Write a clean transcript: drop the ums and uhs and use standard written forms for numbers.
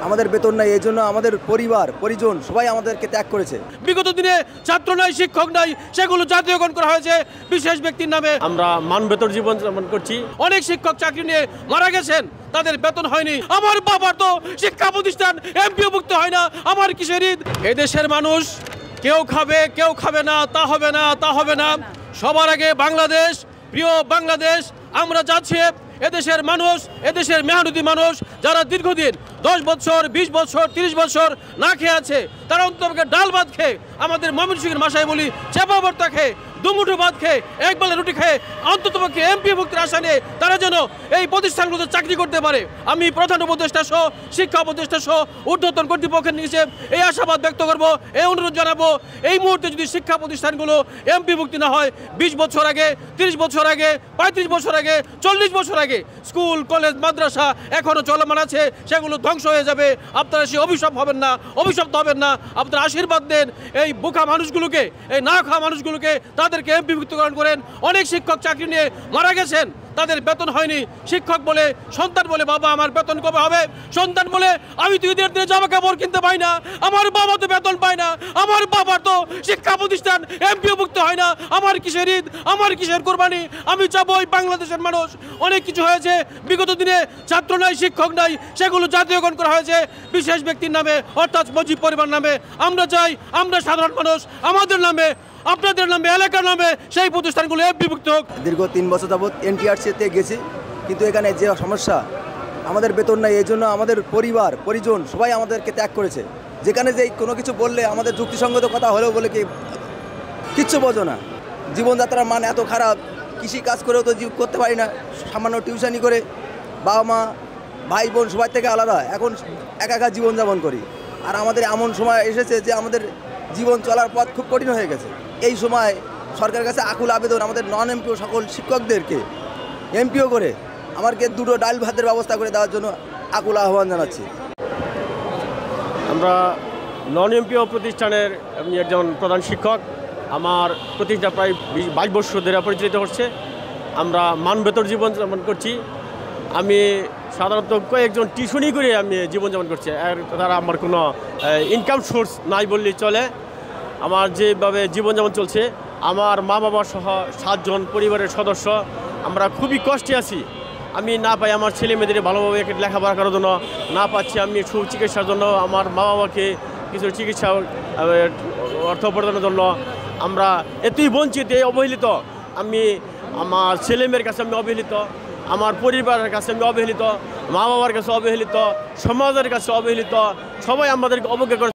আমাদের বেতন নাই, এই জন্য আমাদের পরিবার পরিজন সবাই আমাদেরকে ত্যাগ করেছে। বিগত দিনে ছাত্র নাই, শিক্ষক নাই, সেগুলো জাতীয়করণ করা হয়েছে বিশেষ ব্যক্তির নামে। আমরা মানবেতর জীবন যাপন করছি। অনেক শিক্ষক চাকরি নিয়ে মারা গেছেন, তাদের বেতন হয়নি। আমার বাবার তো শিক্ষা প্রতিষ্ঠান এমপিওভুক্ত হয় না, আমার কিসের ঈদ? এদেশের মানুষ কেউ খাবে কেউ খাবে না, তা হবে না, তা হবে না। সবার আগে বাংলাদেশ, প্রিয় বাংলাদেশ। আমরা যাচ্ছি এদেশের মানুষ, এদেশের মেহনতি মানুষ যারা দীর্ঘদিন 10 বছর, 20 বছর, 30 বছর না খেয়ে আছে, তারা অন্তত ডাল ভাত খেয়ে, আমাদের ময়মনসিংহের ভাষায় বলি চেপা ভর্তা খেয়ে, দুমুঠো ভাত খেয়ে, একবেলা রুটি খেয়ে, অন্ততপক্ষে এমপি মুক্তির আশা নিয়ে তারা যেন এই প্রতিষ্ঠানগুলোতে চাকরি করতে পারে। আমি প্রধান উপদেষ্টা সহ, শিক্ষা উপদেষ্টা সহ ঊর্ধ্বতন কর্তৃপক্ষের নিচে এই আশাবাদ ব্যক্ত করব, এই অনুরোধ জানাবো। এই মুহূর্তে যদি শিক্ষা প্রতিষ্ঠানগুলো এমপি মুক্তি না হয়, 20 বছর আগে, 30 বছর আগে, 35 বছর আগে, 40 বছর আগে স্কুল, কলেজ, মাদ্রাসা এখনো চলমান আছে, সেগুলো ধ্বংস হয়ে যাবে। আপনারা সে অভিশাপ হবেন না, অভিশপ্ত হবেন না। আপনারা আশীর্বাদ দেন এই বোকা মানুষগুলোকে, এই না খাওয়া মানুষগুলোকে, তাদেরকে এমপিভুক্তকরণ করেন। অনেক শিক্ষক চাকরি নিয়ে মারা গেছেন, তাদের বেতন হয়নি। শিক্ষক বলে, সন্তান বলে, বাবা আমার বেতন কবে হবে? সন্তান বলে, আমি তো ঈদের দিনে জামা কাপড় কিনতে পাই না, আমার বাবা তো বেতন পায় না, আমার বাবার তো শিক্ষা প্রতিষ্ঠান এমপিওভুক্ত হয় না, আমার কিসের ঈদ, আমার কিসের কোরবানি? আমি চাবো এই বাংলাদেশের মানুষ, অনেক কিছু হয়েছে বিগত দিনে, ছাত্র নাই, শিক্ষক নাই, সেগুলো জাতীয়করণ করা হয়েছে বিশেষ ব্যক্তির নামে, অর্থাৎ মুজিব পরিবার নামে। আমরা চাই, আমরা সাধারণ মানুষ, আমাদের নামে, আপনাদের নামে, এলাকার নামে সেই প্রতিষ্ঠানগুলো এমপিভুক্ত হোক। দীর্ঘ 3 বছর যাবৎ এনটিআরসিতে গেছি, কিন্তু এখানে যে সমস্যা, আমাদের বেতন নাই, এই জন্য আমাদের পরিবার পরিজন সবাই আমাদেরকে ত্যাগ করেছে। যেখানে যে কোনো কিছু বললে আমাদের যুক্তিসঙ্গত কথা হলেও বলে কিচ্ছু বোঝো না। জীবনযাত্রার মান এত খারাপ, কৃষি কাজ করেও তো করতে পারি না, সামান্য টিউশনি করে বাবা মা ভাই বোন সবাই থেকে আলাদা, এখন একা একা জীবনযাপন করি। আর আমাদের এমন সময় এসেছে যে আমাদের জীবন চলার পথ খুব কঠিন হয়ে গেছে। এই সময় সরকারের কাছে আকুল আবেদন, আমাদের নন এমপিও সকল শিক্ষকদেরকে এমপিও করে আমাকে 2টো ডাল ভাতের ব্যবস্থা করে দেওয়ার জন্য আকুল আহ্বান জানাচ্ছি। আমরা নন এমপিও প্রতিষ্ঠানের আমি একজন প্রধান শিক্ষক। আমার প্রতিষ্ঠান প্রায় 22 বছর ধরে পরিচালিত হচ্ছে। আমরা মানবেতর জীবন যাপন করছি। আমি সাধারণত কয়েকজন টিউশনি করে আমি জীবনযাপন করছি, আর তারা আমার কোনো ইনকাম সোর্স নাই বললেই চলে। আমার যেভাবে জীবনযাপন চলছে, আমার মা বাবা সহ 7 জন পরিবারের সদস্য, আমরা খুবই কষ্টে আছি। আমি না পাই আমার ছেলে মেয়েদের ভালোভাবে লেখাপড়া করার জন্য, না পাচ্ছি আমি সুচিকিৎসার জন্য আমার মা বাবাকে কিছু চিকিৎসা অর্থ প্রদানের জন্য। আমরা এতই বঞ্চিত, এই অবহেলিত। আমি আমার ছেলে মেয়ের কাছে আমি অবহেলিত, আমার পরিবারের কাছে আমি অবহেলিত, মা বাবার কাছে অবহেলিত, সমাজের কাছে অবহেলিত। সবাই আমাদেরকে অবজ্ঞা করে।